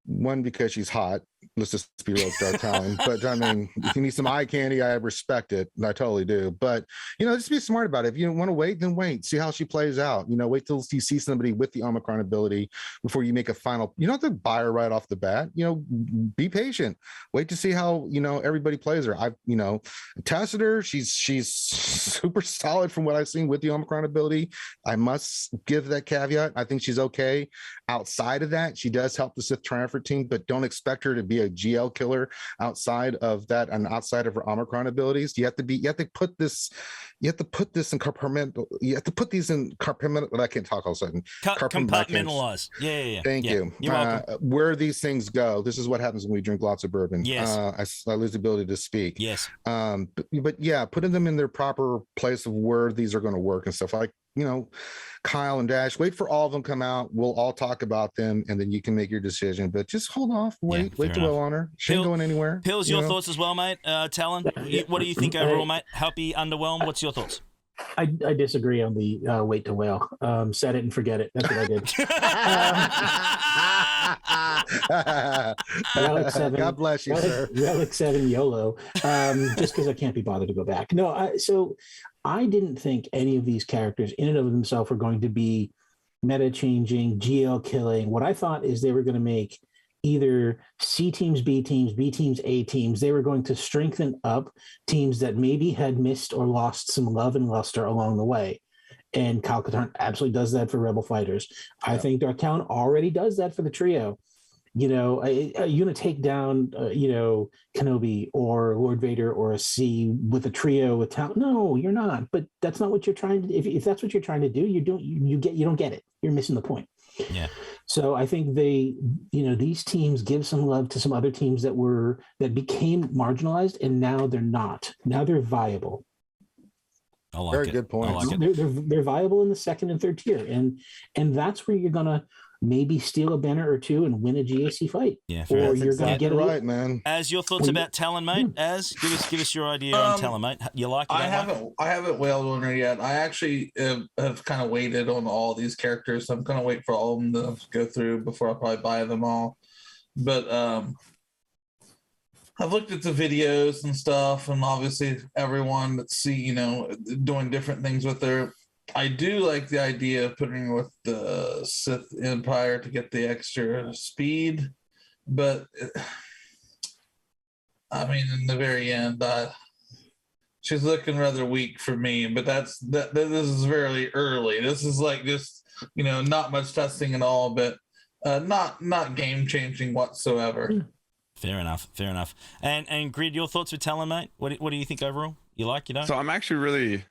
Speaker 2: one, because she's hot. Let's just be real, Darth Talon. But I mean, if you need some eye candy, I respect it. I totally do. But, you know, just be smart about it. If you want to wait, then wait. See how she plays out. You know, wait till you see somebody with the Omicron ability before you make a final. You don't have to buy her right off the bat. You know, be patient. Wait to see how, you know, everybody plays her. I've, you know, tested her. She's super solid from what I've seen with the Omicron ability. I must give that caveat. I think she's okay. Outside of that, she does help the Sith Triumpher team, but don't expect her to be a GL killer outside of that and outside of her Omicron abilities. You have to put this in compartment. You have to put these in compartment. I can't talk all of a sudden.
Speaker 1: Compartmentalize. Yeah.
Speaker 2: Thank you.
Speaker 1: You're welcome.
Speaker 2: Where these things go. This is what happens when we drink lots of bourbon.
Speaker 1: Yes.
Speaker 2: I lose the ability to speak.
Speaker 1: Yes.
Speaker 2: But yeah, putting them in their proper place of where these are going to work and stuff like, you know, Kyle and Dash, wait for all of them come out. We'll all talk about them and then you can make your decision. But just hold off, wait to well on her. She ain't going anywhere.
Speaker 1: Pillz, your thoughts as well, mate. Talon, what do you think overall, mate? Happy, underwhelmed? What's your thoughts?
Speaker 4: I disagree on the wait to whale. Set it and forget it. That's what I did. Relic 7,
Speaker 2: God bless you, sir.
Speaker 4: Relic 7 YOLO. Just because I can't be bothered to go back. No, so I didn't think any of these characters in and of themselves were going to be meta changing, GL killing. What I thought is they were going to make either C teams, B teams, A teams. They were going to strengthen up teams that maybe had missed or lost some love and luster along the way. And Kyle Katarn absolutely does that for Rebel Fighters. Yeah. I think Darth Talon already does that for the trio. You know, you're going to take down, you know, Kenobi or Lord Vader or a C with a trio with Talon. No, you're not. But that's not what you're trying to do. If that's what you're trying to do, you don't get it. You're missing the point.
Speaker 1: Yeah.
Speaker 4: So I think these teams give some love to some other teams that became marginalized, and now they're not. Now they're viable.
Speaker 1: I like
Speaker 2: Very
Speaker 1: it.
Speaker 2: good point.
Speaker 1: I like it.
Speaker 4: They're viable in the second and third tier, and that's where you're gonna maybe steal a banner or two and win a GAC fight.
Speaker 1: Yeah,
Speaker 4: or you're going to get
Speaker 2: right, man.
Speaker 1: As your thoughts about Talon, mate? As give us your idea on Talon, mate. You like it?
Speaker 3: I haven't whaled on her yet. I actually have kind of waited on all these characters. So I'm going to wait for all of them to go through before I probably buy them all. But I've looked at the videos and stuff, and obviously everyone that's doing different things with her. I do like the idea of putting her with the Sith Empire to get the extra speed, but I mean, in the very end, she's looking rather weak for me. But this is very early. This is like just not much testing at all, but not game changing whatsoever.
Speaker 1: Fair enough. And Grid, your thoughts with Talon, mate? What do you think overall? You like, you don't?
Speaker 5: So I'm actually really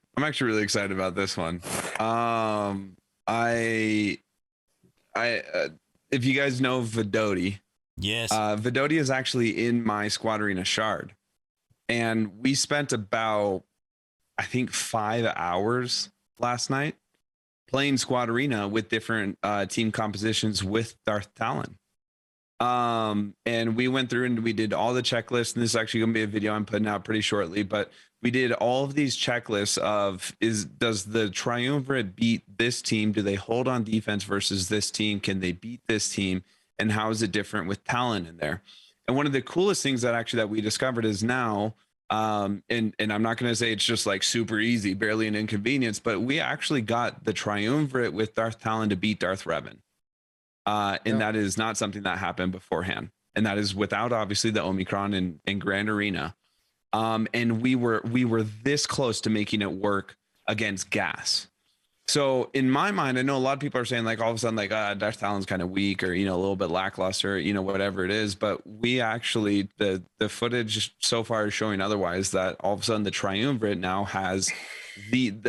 Speaker 5: excited about this one. If you guys know Vidoti,
Speaker 1: yes,
Speaker 5: Vidoti is actually in my Squad Arena shard, and we spent about, I think, 5 hours last night playing Squad Arena with different team compositions with Darth Talon. And we went through and we did all the checklists, and this is actually going to be a video I'm putting out pretty shortly, but we did all of these checklists of does the triumvirate beat this team? Do they hold on defense versus this team? Can they beat this team? And how is it different with Talon in there? And one of the coolest things that we discovered is now, and I'm not going to say it's just like super easy, barely an inconvenience, but we actually got the triumvirate with Darth Talon to beat Darth Revan. And that is not something that happened beforehand. And that is without obviously the Omicron and Grand Arena. And we were this close to making it work against gas. So in my mind, I know a lot of people are saying like all of a sudden like Darth Talon's kind of weak or, you know, a little bit lackluster, you know, whatever it is. But we actually, the footage so far is showing otherwise, that all of a sudden the triumvirate now has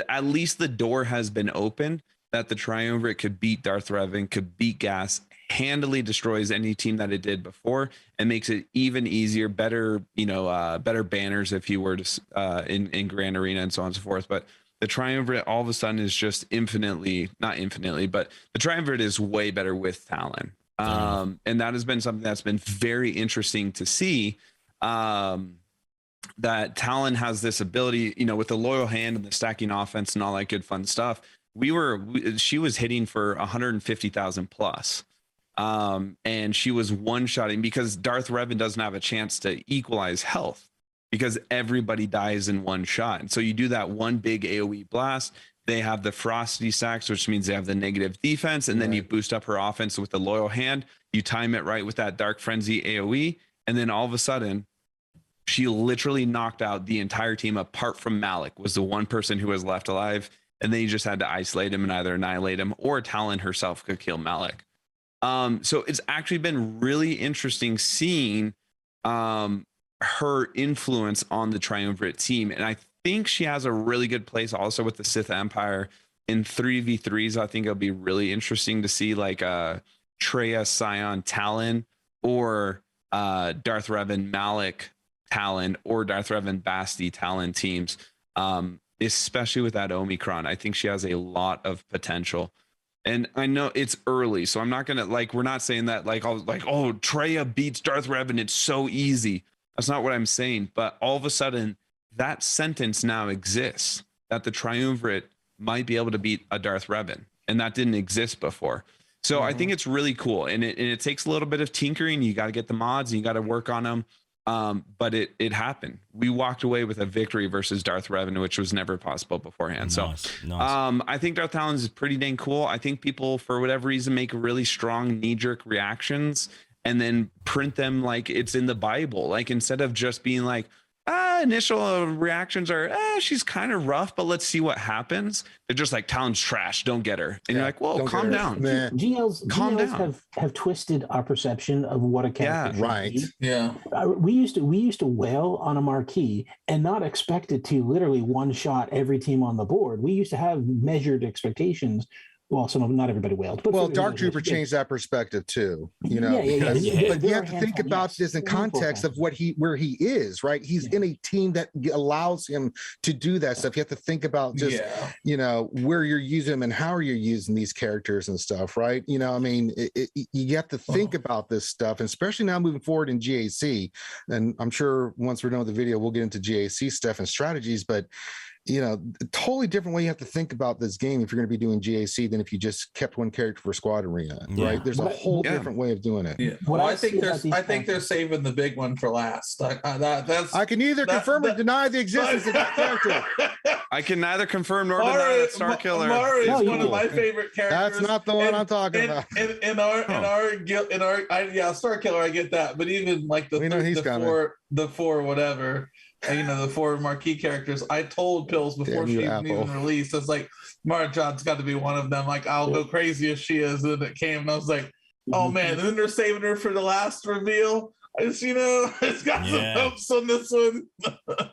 Speaker 5: at least the door has been opened that the triumvirate could beat Darth Revan, could beat gas, handily destroys any team that it did before, and makes it even easier, better, you know, better banners if you were to in Grand Arena and so on and so forth. But the triumvirate all of a sudden is just not infinitely, but the triumvirate is way better with Talon. And that has been something that's been very interesting to see, that Talon has this ability, you know, with the loyal hand and the stacking offense and all that good fun stuff. She was hitting for 150,000 plus. And she was one-shotting because Darth Revan doesn't have a chance to equalize health because everybody dies in one shot. And so you do that one big AoE blast. They have the ferocity stacks, which means they have the negative defense. And then you boost up her offense with the loyal hand. You time it right with that dark frenzy AoE. And then all of a sudden, she literally knocked out the entire team apart from Malik, was the one person who was left alive. And then you just had to isolate him and either annihilate him, or Talon herself could kill Malik. So it's actually been really interesting seeing her influence on the triumvirate team. And I think she has a really good place also with the Sith Empire in 3v3s. I think it'll be really interesting to see like Traya, Scion, Talon, or Darth Revan, Malik, Talon, or Darth Revan, Basti, Talon teams. Especially with that Omicron, I think she has a lot of potential. And I know it's early, so I'm not gonna we're not saying that oh, Traya beats Darth Revan, it's so easy. That's not what I'm saying. But all of a sudden, that sentence now exists that the triumvirate might be able to beat a Darth Revan, and that didn't exist before. So I think it's really cool, and it takes a little bit of tinkering. You got to get the mods, and you got to work on them. But it happened. We walked away with a victory versus Darth Revan, which was never possible beforehand. Nice. I think Darth Talon is pretty dang cool. I think people, for whatever reason, make really strong knee-jerk reactions and then print them like it's in the Bible. Like instead of just being like, initial reactions are, she's kind of rough, but let's see what happens. They're just like, Talon's trash, don't get her. And you're like, whoa, calm down.
Speaker 4: GLs have twisted our perception of what a character should be.
Speaker 3: Yeah.
Speaker 4: We used to wail on a marquee and not expect it to literally one shot every team on the board. We used to have measured expectations. Well, not everybody wailed. But
Speaker 2: Dark Trooper changed that perspective too, you know. But you have to think about this in context of where he is, right? He's in a team that allows him to do that stuff. You have to think about just, you know, where you're using them and how you're using these characters and stuff, right? You know, I mean, you have to think about this stuff, and especially now moving forward in GAC. And I'm sure once we're done with the video, we'll get into GAC stuff and strategies, but you know, a totally different way you have to think about this game if you're going to be doing GAC than if you just kept one character for Squad Arena, right? There's a whole different way of doing it.
Speaker 3: Yeah. Well, I think they're saving the big one for last.
Speaker 2: I can neither confirm or deny the existence of that character.
Speaker 5: I can neither confirm nor deny that Star Killer.
Speaker 3: Mara is one of my favorite characters.
Speaker 2: That's not the one I'm talking about.
Speaker 3: In our Star Killer, I get that, but even like the four whatever. You know, the four marquee characters. I told Pillz before she even released, I was like, Mara John's got to be one of them. Like, I'll go crazy as she is. And it came, and I was like, oh man, and then they're saving her for the last reveal. It's got some hopes on this one.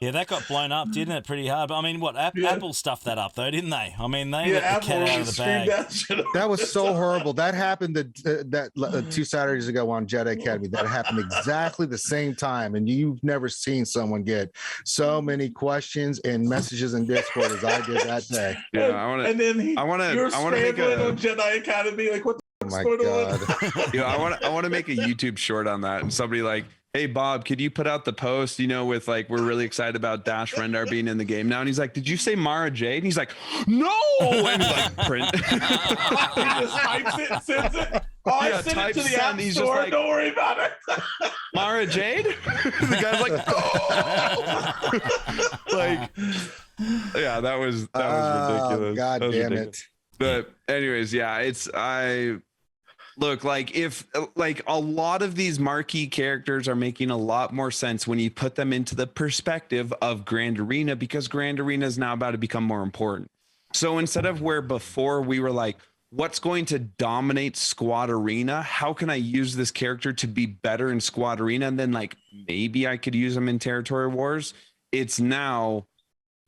Speaker 1: That got blown up, didn't it? Pretty hard. But I mean, Apple stuffed that up though, didn't they? I mean, they let the cat out of the bag.
Speaker 2: That was so horrible. That happened 2 Saturdays ago on Jedi Academy. That happened exactly the same time, and you've never seen someone get so many questions and messages in Discord as I did that day.
Speaker 5: Yeah, I want to.
Speaker 3: You're scrambling on Jedi Academy. Like, what
Speaker 2: Oh my
Speaker 3: Scored a
Speaker 2: God.
Speaker 3: one.
Speaker 5: You know, I want to make a YouTube short on that, and somebody like, hey Bob, could you put out the post? You know, with like, we're really excited about Dash Rendar being in the game now, and he's like, did you say Mara Jade? And he's like, no, and he's like, print.
Speaker 3: He just types it, sends it. Oh, I
Speaker 5: Yeah,
Speaker 3: sent it
Speaker 5: type
Speaker 3: to the
Speaker 5: send,
Speaker 3: app
Speaker 5: he's just
Speaker 3: store.
Speaker 5: like-
Speaker 3: Don't worry about it.
Speaker 5: Mara Jade? The guy's like, no. Like, yeah, that was ridiculous.
Speaker 2: God
Speaker 5: That was
Speaker 2: damn
Speaker 5: ridiculous.
Speaker 2: it.
Speaker 5: But anyways, yeah, look, like, if like a lot of these marquee characters are making a lot more sense when you put them into the perspective of Grand Arena, because Grand Arena is now about to become more important. So instead of where before we were like, what's going to dominate Squad Arena? How can I use this character to be better in Squad Arena? And then like, maybe I could use them in Territory Wars. It's now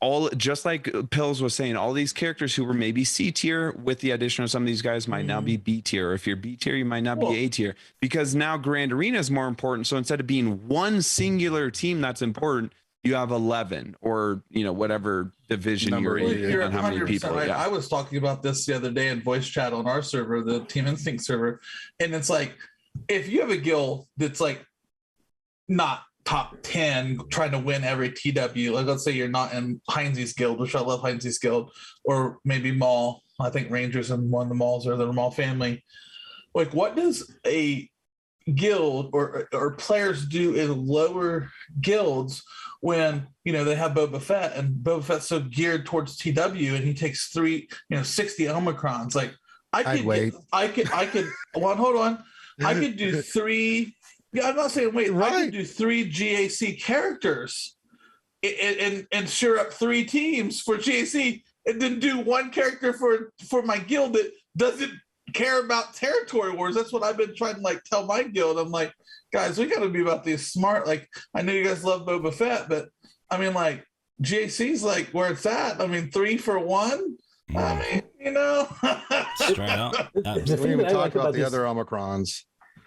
Speaker 5: all, just like Pillz was saying, all these characters who were maybe C tier, with the addition of some of these guys, might now be B tier. If you're B tier, you might not be A tier, because now Grand Arena is more important. So instead of being one singular team that's important, you have 11, or, you know, whatever division
Speaker 2: Number
Speaker 5: you're in,
Speaker 3: You're
Speaker 5: and how many
Speaker 3: 100%
Speaker 5: people.
Speaker 3: right.
Speaker 5: Yeah.
Speaker 3: I was talking about this the other day in voice chat on our server, the Team Instinct server, and it's like, if you have a guild that's like not top 10 trying to win every TW, like let's say you're not in Heinz's guild, which I love Heinz's guild, or maybe Maul. I think Rangers and one of the Mauls are the Maul family. Like, what does a guild or players do in lower guilds when, you know, they have Boba Fett, and Boba Fett's so geared towards TW, and he takes 60 Omicrons? Like, I could hold on. I could do 3. Yeah, I'm not saying wait.
Speaker 2: Right.
Speaker 3: I could do 3 GAC characters and share up 3 teams for GAC, and then do 1 character for my guild that doesn't care about Territory Wars. That's what I've been trying to like tell my guild. I'm like, guys, we got to be about these smart. Like, I know you guys love Boba Fett, but I mean, like, GAC's like where it's at. I mean, 3 for 1. I mean, you know.
Speaker 1: Straight up.
Speaker 4: The
Speaker 2: We
Speaker 4: thing
Speaker 2: even
Speaker 4: that I
Speaker 2: talk
Speaker 4: like
Speaker 2: about
Speaker 4: about
Speaker 2: the
Speaker 4: this,
Speaker 2: other Omicrons.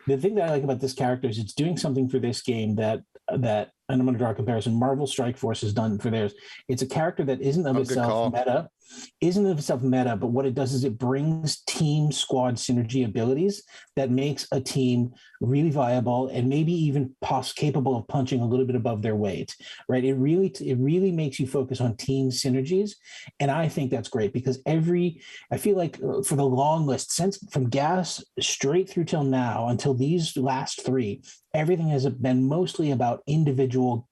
Speaker 4: the thing that I like about this character is it's doing something for this game that, and I'm going to draw a comparison, Marvel Strike Force has done for theirs. It's a character that isn't of
Speaker 2: Good call.
Speaker 4: itself meta, but what it does is it brings team squad synergy abilities that makes a team really viable, and maybe even capable of punching a little bit above their weight, right? It really makes you focus on team synergies. And I think that's great, because I feel like for the long list, since from Gas straight through till now, until these last 3, everything has been mostly about individual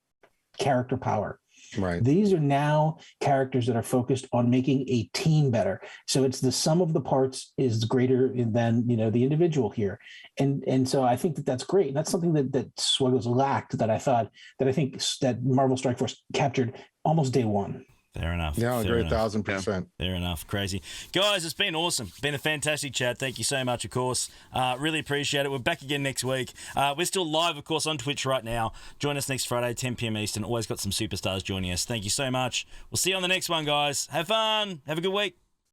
Speaker 4: character power.
Speaker 2: Right.
Speaker 4: These are now characters that are focused on making a team better. So it's the sum of the parts is greater than, you know, the individual here. And so I think that's great. And that's something that Swaggles lacked, that I think that Marvel Strike Force captured almost day one.
Speaker 1: Fair enough.
Speaker 2: Yeah, I
Speaker 1: Fair
Speaker 2: agree
Speaker 1: enough.
Speaker 2: 1,000%.
Speaker 1: Fair enough. Crazy. Guys, it's been awesome. Been a fantastic chat. Thank you so much, of course. Really appreciate it. We're back again next week. We're still live, of course, on Twitch right now. Join us next Friday, 10 p.m. Eastern. Always got some superstars joining us. Thank you so much. We'll see you on the next one, guys. Have fun. Have a good week.